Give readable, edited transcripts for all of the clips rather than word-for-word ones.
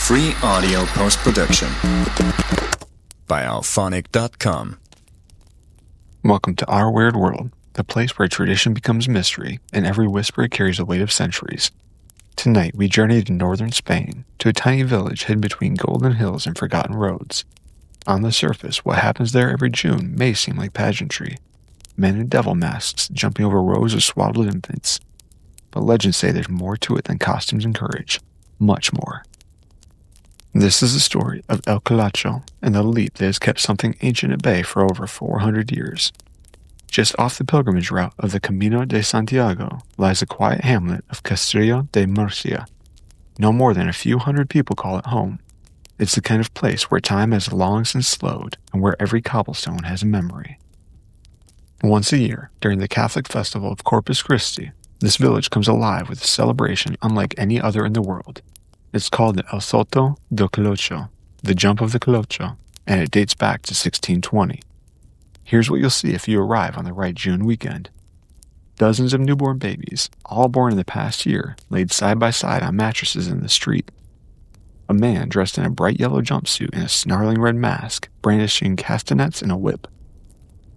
Free audio post-production by alphonic.com. Welcome to Our Weird World, the place where tradition becomes mystery and every whisper carries the weight of centuries. Tonight we journey to northern Spain, to a tiny village hidden between golden hills and forgotten roads. On the surface, what happens there every June may seem like pageantry. Men in devil masks jumping over rows of swaddled infants. But legends say there's more to it than costumes and courage. Much more. This is the story of El Colacho and the leap that has kept something ancient at bay for over 400 years. Just off the pilgrimage route of the Camino de Santiago lies the quiet hamlet of Castrillo de Murcia. No more than a few hundred people call it home. It's the kind of place where time has long since slowed and where every cobblestone has a memory. Once a year, during the Catholic festival of Corpus Christi, this village comes alive with a celebration unlike any other in the world. It's called the El Salto del Colacho, the jump of the Colacho, and it dates back to 1620. Here's what you'll see if you arrive on the right June weekend. Dozens of newborn babies, all born in the past year, laid side by side on mattresses in the street. A man dressed in a bright yellow jumpsuit and a snarling red mask, brandishing castanets and a whip.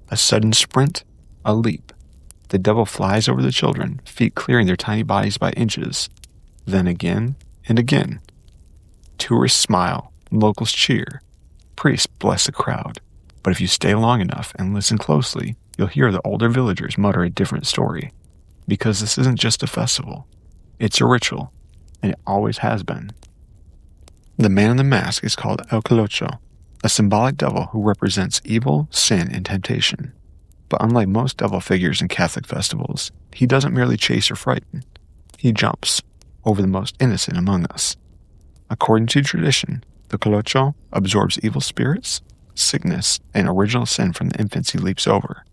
A sudden sprint, a leap. The devil flies over the children, feet clearing their tiny bodies by inches. Then again and again. Tourists smile, locals cheer. Priests bless the crowd. But if you stay long enough and listen closely, you'll hear the older villagers mutter a different story. Because this isn't just a festival. It's a ritual, and it always has been. The man in the mask is called El Colacho, a symbolic devil who represents evil, sin, and temptation. But unlike most devil figures in Catholic festivals, he doesn't merely chase or frighten. He jumps over the most innocent among us. According to tradition, the Colacho absorbs evil spirits, sickness, and original sin from the infants he leaps over.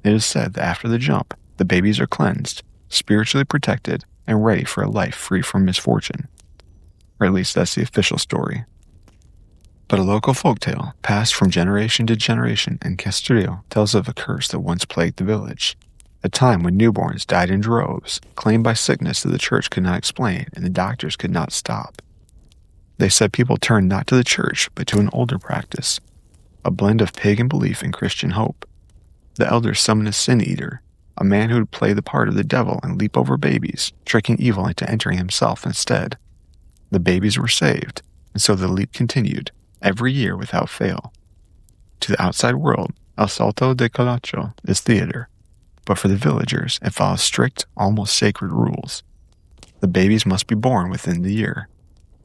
It is said that after the jump, the babies are cleansed, spiritually protected, and ready for a life free from misfortune. Or at least that's the official story. But a local folktale, passed from generation to generation in Castrillo, tells of a curse that once plagued the village. A time when newborns died in droves, claimed by sickness that the church could not explain and the doctors could not stop. They said people turned not to the church, but to an older practice, a blend of pagan belief and Christian hope. The elders summoned a sin eater, a man who would play the part of the devil and leap over babies, tricking evil into entering himself instead. The babies were saved, and so the leap continued, every year without fail. To the outside world, El Salto de Colacho is theater, but for the villagers, it follows strict, almost sacred rules. The babies must be born within the year.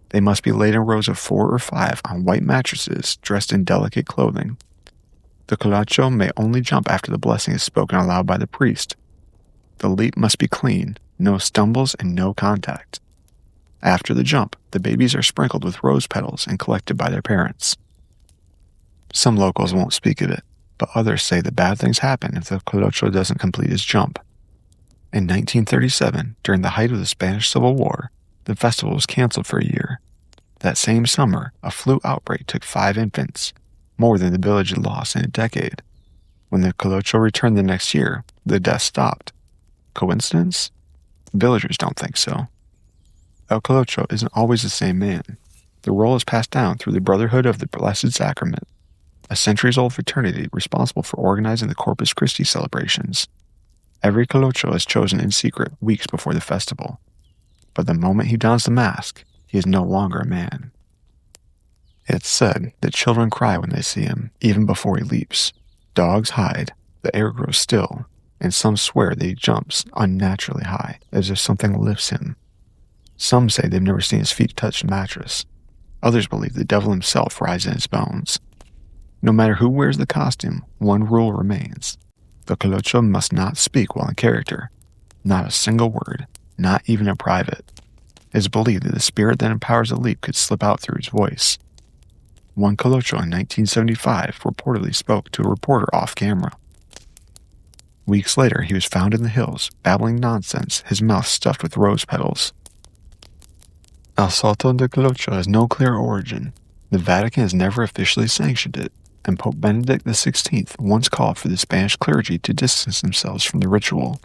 They must be laid in rows of 4 or 5 on white mattresses, dressed in delicate clothing. The Colacho may only jump after the blessing is spoken aloud by the priest. The leap must be clean, no stumbles and no contact. After the jump, the babies are sprinkled with rose petals and collected by their parents. Some locals won't speak of it, but others say that bad things happen if the Colacho doesn't complete his jump. In 1937, during the height of the Spanish Civil War, the festival was canceled for a year. That same summer, a flu outbreak took 5 infants, more than the village had lost in a decade. When the Colacho returned the next year, the deaths stopped. Coincidence? Villagers don't think so. El Colacho isn't always the same man. The role is passed down through the Brotherhood of the Blessed Sacrament, a centuries-old fraternity responsible for organizing the Corpus Christi celebrations. Every Colacho is chosen in secret weeks before the festival. But the moment he dons the mask, he is no longer a man. It's said that children cry when they see him, even before he leaps. Dogs hide, the air grows still, and some swear that he jumps unnaturally high, as if something lifts him. Some say they've never seen his feet touch a mattress. Others believe the devil himself rides in his bones. No matter who wears the costume, one rule remains. The Colacho must not speak while in character. Not a single word, not even in private. It is believed that the spirit that empowers the leap could slip out through his voice. One Colacho in 1975 reportedly spoke to a reporter off camera. Weeks later, he was found in the hills, babbling nonsense, his mouth stuffed with rose petals. El Salto de Colacho has no clear origin. The Vatican has never officially sanctioned it, and Pope Benedict XVI once called for the Spanish clergy to distance themselves from the ritual.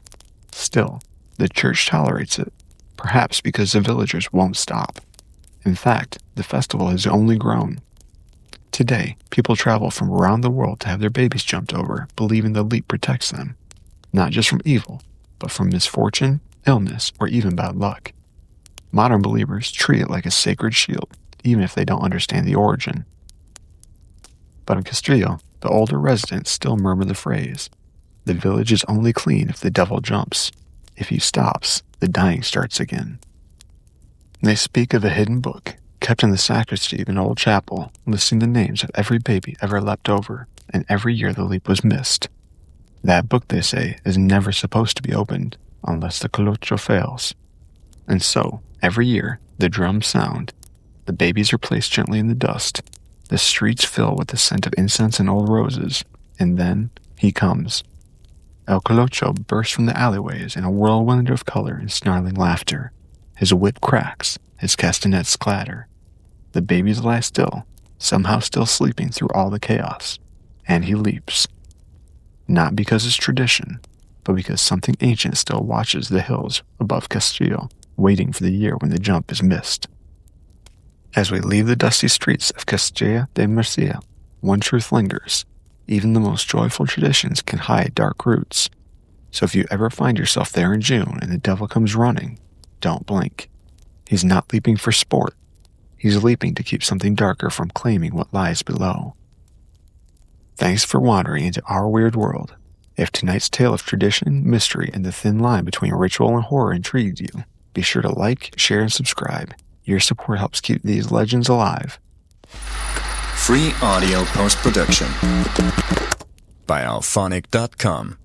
Still, the church tolerates it, perhaps because the villagers won't stop. In fact, the festival has only grown. Today, people travel from around the world to have their babies jumped over, believing the leap protects them, not just from evil, but from misfortune, illness, or even bad luck. Modern believers treat it like a sacred shield, even if they don't understand the origin. But in Castrillo, the older residents still murmur the phrase, "The village is only clean if the devil jumps. If he stops, the dying starts again." They speak of a hidden book, kept in the sacristy of an old chapel, listing the names of every baby ever leapt over, and every year the leap was missed. That book, they say, is never supposed to be opened, unless the Colacho fails. And so, every year, the drums sound, the babies are placed gently in the dust, the streets fill with the scent of incense and old roses, and then he comes. El Colacho bursts from the alleyways in a whirlwind of color and snarling laughter. His whip cracks, his castanets clatter. The babies lie still, somehow still sleeping through all the chaos, and he leaps. Not because it's tradition, but because something ancient still watches the hills above Castrillo, waiting for the year when the jump is missed. As we leave the dusty streets of Castrillo de Murcia, one truth lingers. Even the most joyful traditions can hide dark roots. So if you ever find yourself there in June and the devil comes running, don't blink. He's not leaping for sport. He's leaping to keep something darker from claiming what lies below. Thanks for wandering into our weird world. If tonight's tale of tradition, mystery, and the thin line between ritual and horror intrigued you, be sure to like, share, and subscribe. Your support helps keep these legends alive. Free audio post-production by alphonic.com.